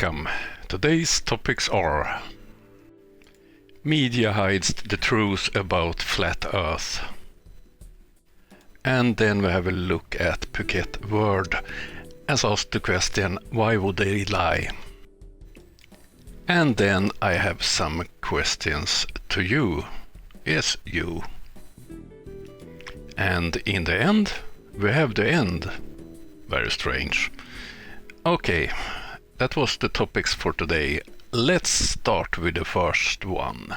Welcome. Today's topics are: media hides the truth about flat Earth. And then we have a look at Phuket Word as asked the question, why would they lie? And then I have some questions to you. Yes, you. And in the end, we have the end. Very strange. Okay, that was the topics for today. Let's start with the first one.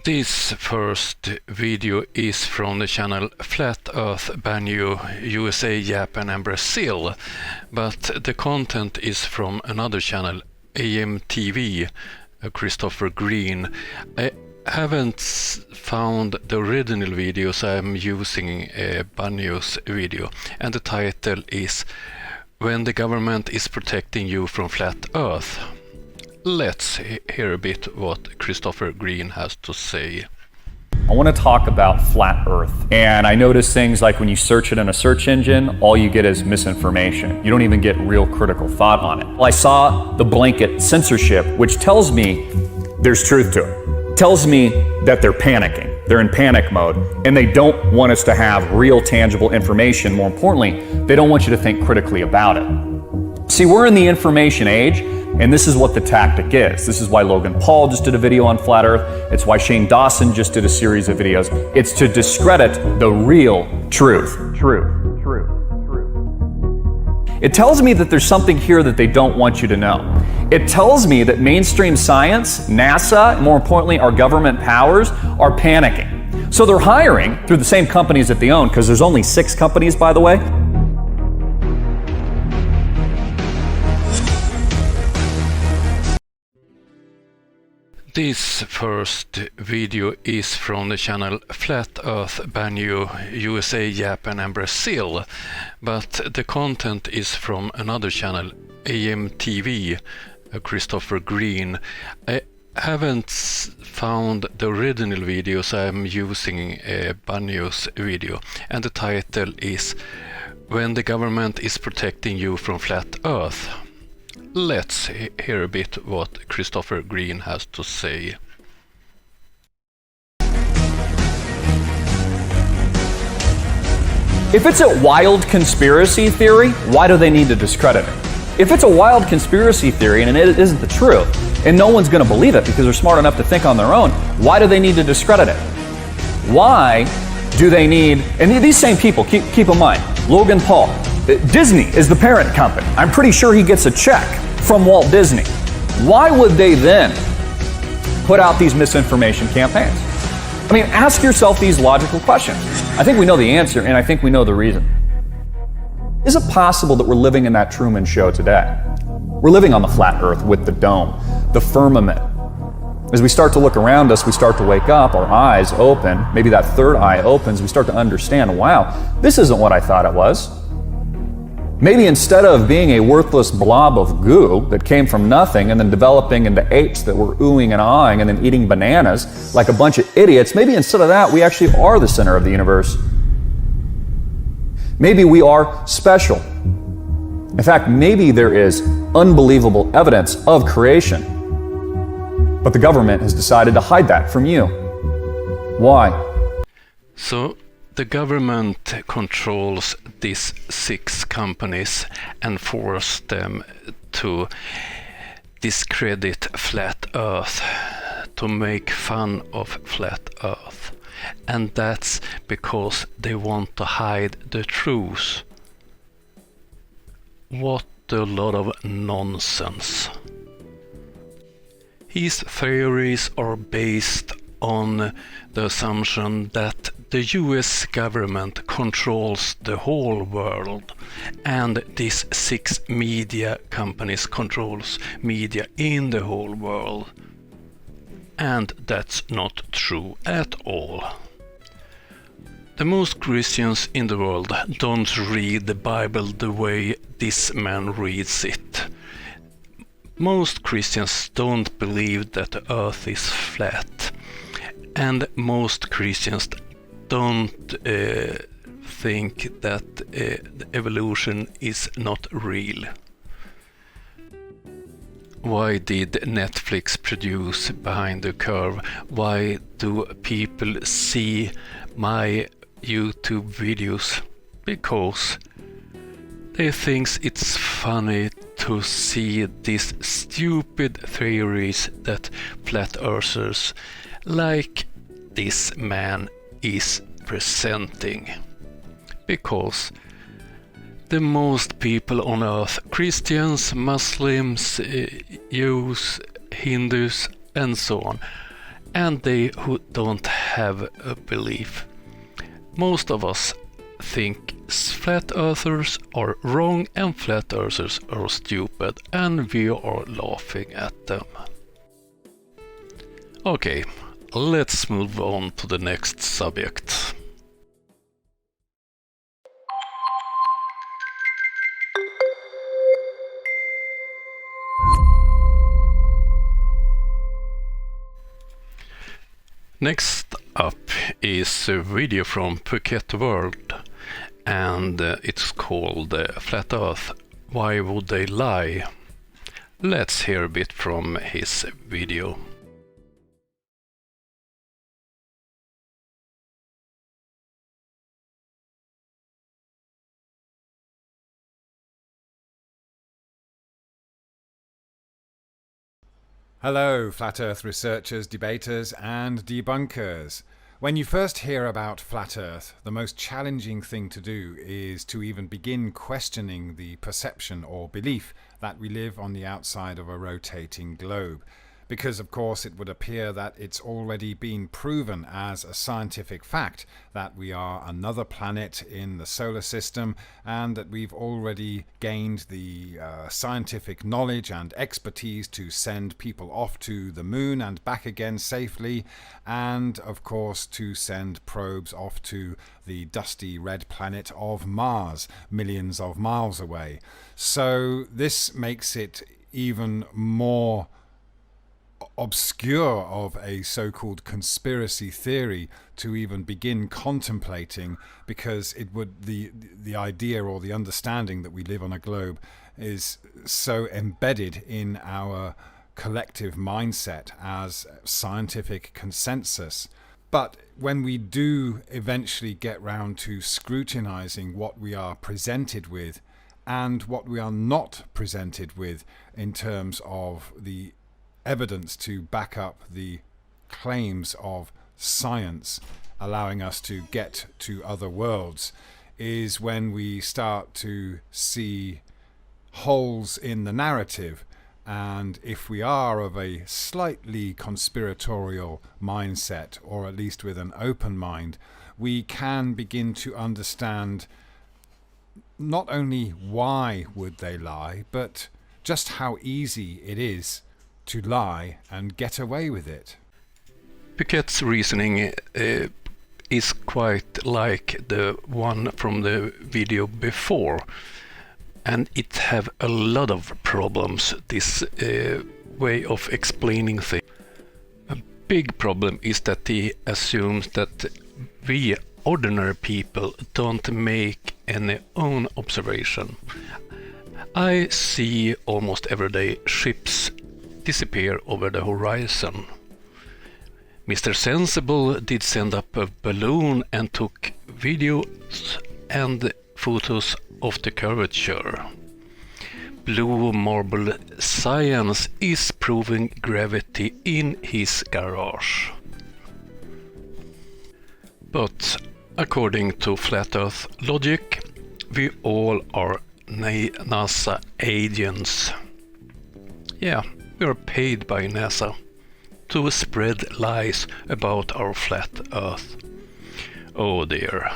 This first video is from the channel Flat Earth Banyu, USA, Japan and Brazil, but the content is from another channel, AMTV, Christopher Green. I haven't found the original video, so I'm using Banyu's video, and the title is When the Government is Protecting You from Flat Earth. Let's hear a bit what Christopher Green has to say. I want to talk about flat Earth. And I notice things like when you search it in a search engine, all you get is misinformation. You don't even get real critical thought on it. Well, I saw the blanket censorship, which tells me there's truth to it. Tells me that they're panicking. They're in panic mode, and they don't want us to have real tangible information. More importantly, they don't want you to think critically about it. See, we're in the information age, and this is what the tactic is. This is why Logan Paul just did a video on flat Earth. It's why Shane Dawson just did a series of videos. It's to discredit the real truth. It tells me that there's something here that they don't want you to know. It tells me that mainstream science, NASA, and more importantly, our government powers are panicking. So they're hiring through the same companies that they own, because there's only 6 companies, by the way. This first video is from the channel Flat Earth Banyu, USA, Japan and Brazil, but the content is from another channel, AMTV, Christopher Green. I haven't found the original video, so I'm using Banyu's video, and the title is When the Government is Protecting You from Flat Earth. Let's hear a bit what Christopher Green has to say. If it's a wild conspiracy theory, why do they need to discredit it? If it's a wild conspiracy theory and it isn't the truth, and no one's going to believe it because they're smart enough to think on their own, why do they need to discredit it? Why do they need, and these same people, keep in mind, Logan Paul, Disney is the parent company. I'm pretty sure he gets a check from Walt Disney. Why would they then put out these misinformation campaigns? I mean, ask yourself these logical questions. I think we know the answer, and I think we know the reason. Is it possible that we're living in that Truman Show today? We're living on the flat Earth with the dome, the firmament. As we start to look around us, we start to wake up, our eyes open, maybe that third eye opens, we start to understand, wow, this isn't what I thought it was. Maybe instead of being a worthless blob of goo that came from nothing and then developing into apes that were oohing and ahhing and then eating bananas like a bunch of idiots, maybe instead of that, we actually are the center of the universe. Maybe we are special. In fact, maybe there is unbelievable evidence of creation, but the government has decided to hide that from you. Why? So the government controls these 6 companies and force them to discredit flat Earth, to make fun of flat Earth. And that's because they want to hide the truth. What a lot of nonsense. His theories are based on the assumption that the US government controls the whole world, and these 6 media companies controls media in the whole world. And that's not true at all. The most Christians in the world don't read the Bible the way this man reads it. Most Christians don't believe that the earth is flat. And most Christians don't think that the evolution is not real. Why did Netflix produce Behind the Curve? Why do people see my YouTube videos? Because they think it's funny to see these stupid theories that flat earthers like this man is presenting. Because the most people on earth, Christians, Muslims, Jews, Hindus and so on, and they who don't have a belief. Most of us think flat earthers are wrong and flat earthers are stupid, and we are laughing at them. Okay, let's move on to the next subject. Next up is a video from Phuket World, and it's called Flat Earth, Why Would They Lie? Let's hear a bit from his video. Hello, Flat Earth researchers, debaters and debunkers. When you first hear about Flat Earth, the most challenging thing to do is to even begin questioning the perception or belief that we live on the outside of a rotating globe. Because, of course, it would appear that it's already been proven as a scientific fact that we are another planet in the solar system, and that we've already gained the scientific knowledge and expertise to send people off to the moon and back again safely, and, of course, to send probes off to the dusty red planet of Mars, millions of miles away. So this makes it even more obscure of a so-called conspiracy theory to even begin contemplating, because it would the idea or the understanding that we live on a globe is so embedded in our collective mindset as scientific consensus. But when we do eventually get round to scrutinizing what we are presented with and what we are not presented with in terms of the evidence to back up the claims of science allowing us to get to other worlds, is when we start to see holes in the narrative. And if we are of a slightly conspiratorial mindset, or at least with an open mind, we can begin to understand not only why would they lie, but just how easy it is to lie and get away with it. Phuket's reasoning is quite like the one from the video before, and it have a lot of problems, this way of explaining things. A big problem is that he assumes that we ordinary people don't make any own observation. I see almost every day ships disappear over the horizon. Mr. Sensible did send up a balloon and took videos and photos of the curvature. Blue Marble Science is proving gravity in his garage. But according to Flat Earth logic, we all are NASA agents. Yeah, we are paid by NASA to spread lies about our flat Earth. Oh dear.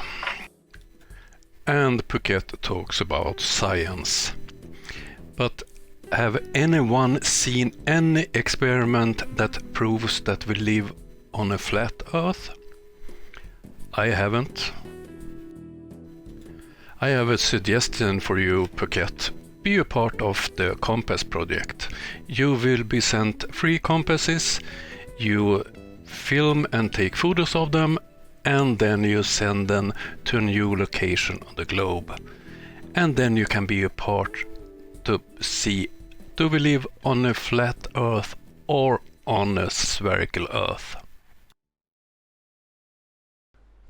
And Phuket talks about science. But have anyone seen any experiment that proves that we live on a flat Earth? I haven't. I have a suggestion for you, Phuket. Be a part of the Compass project. You will be sent free compasses. You film and take photos of them, and then you send them to a new location on the globe. And then you can be a part to see, do we live on a flat Earth or on a spherical Earth?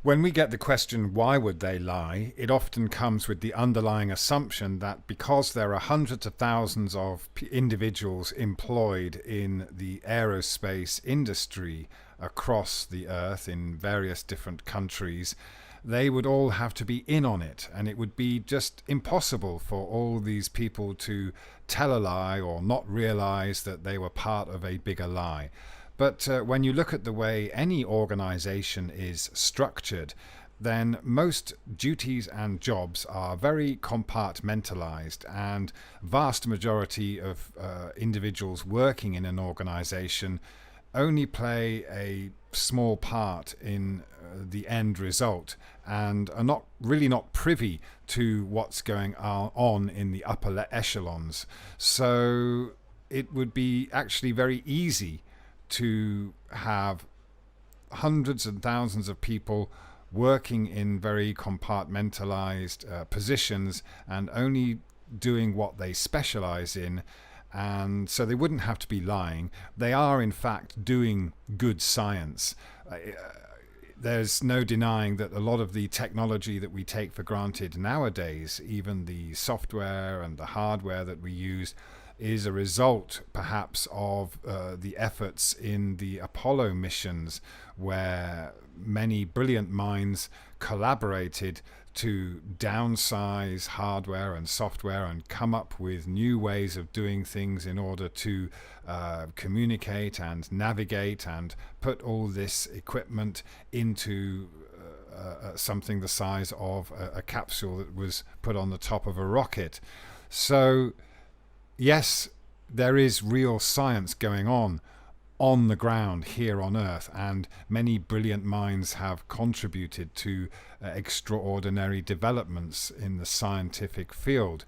When we get the question, why would they lie, it often comes with the underlying assumption that because there are hundreds of thousands of individuals employed in the aerospace industry across the Earth in various different countries, they would all have to be in on it, and it would be just impossible for all these people to tell a lie or not realize that they were part of a bigger lie. But when you look at the way any organization is structured, then most duties and jobs are very compartmentalized, and vast majority of individuals working in an organization only play a small part in the end result and are not privy to what's going on in the upper echelons. So it would be actually very easy to have hundreds and thousands of people working in very compartmentalized positions and only doing what they specialize in, and so they wouldn't have to be lying. They are in fact doing good science. There's no denying that a lot of the technology that we take for granted nowadays, even the software and the hardware that we use, is a result perhaps of the efforts in the Apollo missions, where many brilliant minds collaborated to downsize hardware and software and come up with new ways of doing things in order to communicate and navigate and put all this equipment into something the size of a capsule that was put on the top of a rocket. So yes, there is real science going on the ground here on Earth, and many brilliant minds have contributed to extraordinary developments in the scientific field.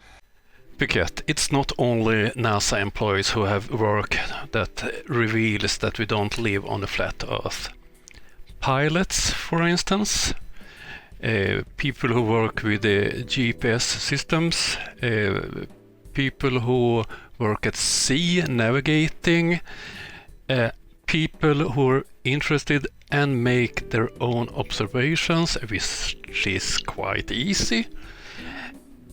Phuket, it's not only NASA employees who have work that reveals that we don't live on a flat Earth. Pilots, for instance, people who work with the GPS systems, people who work at sea navigating, people who are interested and make their own observations, which is quite easy.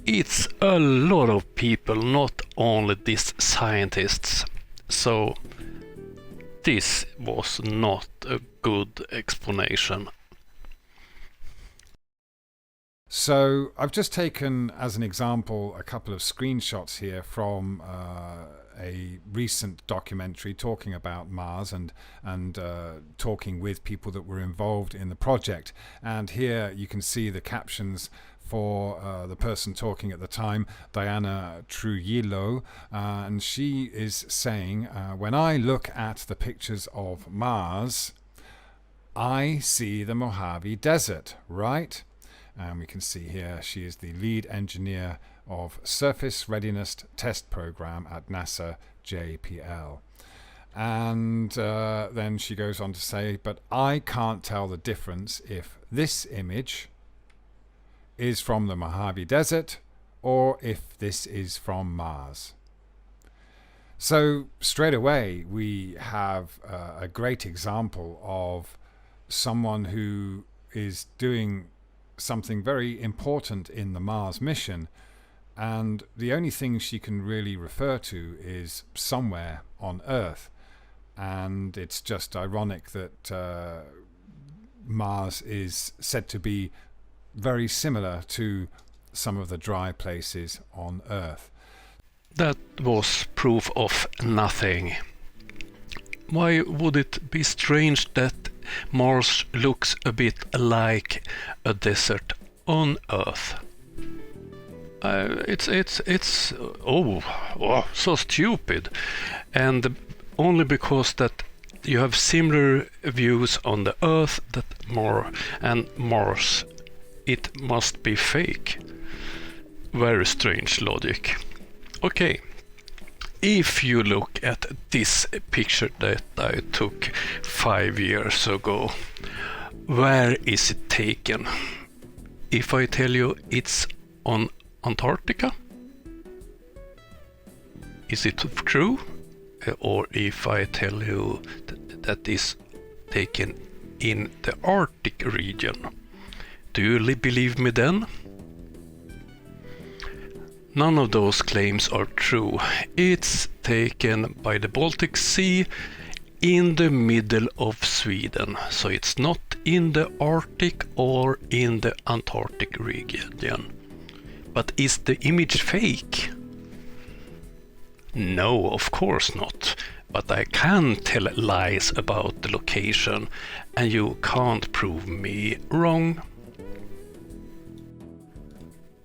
It's a lot of people, not only these scientists. So this was not a good explanation. So I've just taken as an example a couple of screenshots here from a recent documentary talking about Mars and talking with people that were involved in the project. And here you can see the captions for the person talking at the time, Diana Trujillo, and she is saying, when I look at the pictures of Mars, I see the Mojave Desert, right? And we can see here she is the lead engineer of Surface Readiness Test Program at NASA JPL. And then she goes on to say, but I can't tell the difference if this image is from the Mojave Desert or if this is from Mars. So straight away we have a great example of someone who is doing something very important in the Mars mission, and the only thing she can really refer to is somewhere on Earth. And it's just ironic that Mars is said to be very similar to some of the dry places on Earth. That was proof of nothing. Why would it be strange that Mars looks a bit like a desert on Earth? It's so stupid, and only because that you have similar views on the Earth that Mars, it must be fake. Very strange logic. Okay, if you look at this picture that I took 5 years ago, where is it taken? If I tell you it's on Antarctica, is it true? Or if I tell you that is taken in the Arctic region, do you believe me then? None of those claims are true. It's taken by the Baltic Sea in the middle of Sweden, so it's not in the Arctic or in the Antarctic region. But is the image fake? No, of course not. But I can tell lies about the location, and you can't prove me wrong.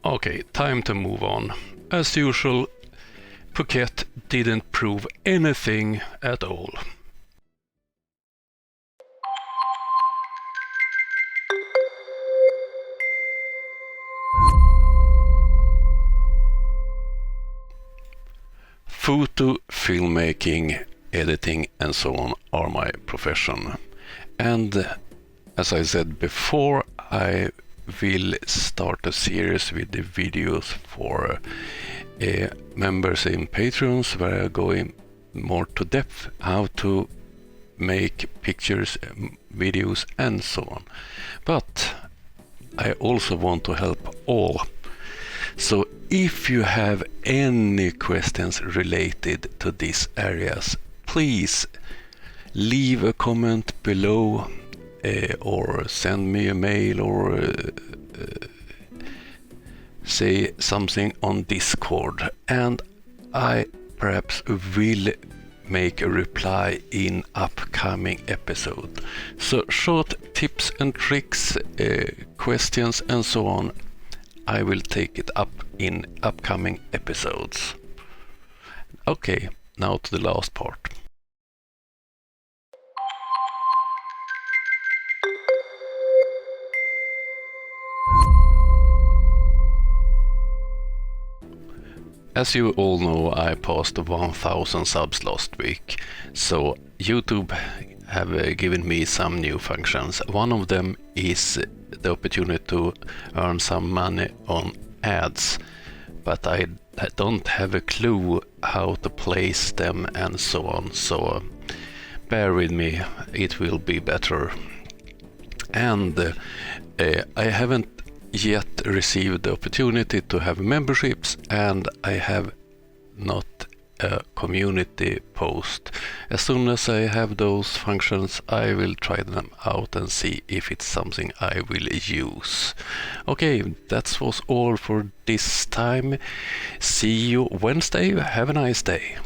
Okay, time to move on. As usual, Phuket didn't prove anything at all. Photo, filmmaking, editing and so on are my profession. And as I said before, I will start a series with the videos for members in Patreons, where I go in more to depth how to make pictures, videos and so on. But I also want to help all. So if you have any questions related to these areas, please leave a comment below, or send me a mail, or say something on Discord, and I perhaps will make a reply in upcoming episode. So short tips and tricks, questions and so on, I will take it up in upcoming episodes. Okay, now to the last part. As you all know, I passed 1000 subs last week, so YouTube have given me some new functions. One of them is the opportunity to earn some money on ads, but I don't have a clue how to place them and so on, so bear with me, it will be better. And I haven't yet received the opportunity to have memberships, and I have not a community post. As soon as I have those functions, I will try them out and see if it's something I will use. Okay, that was all for this time. See you Wednesday. Have a nice day.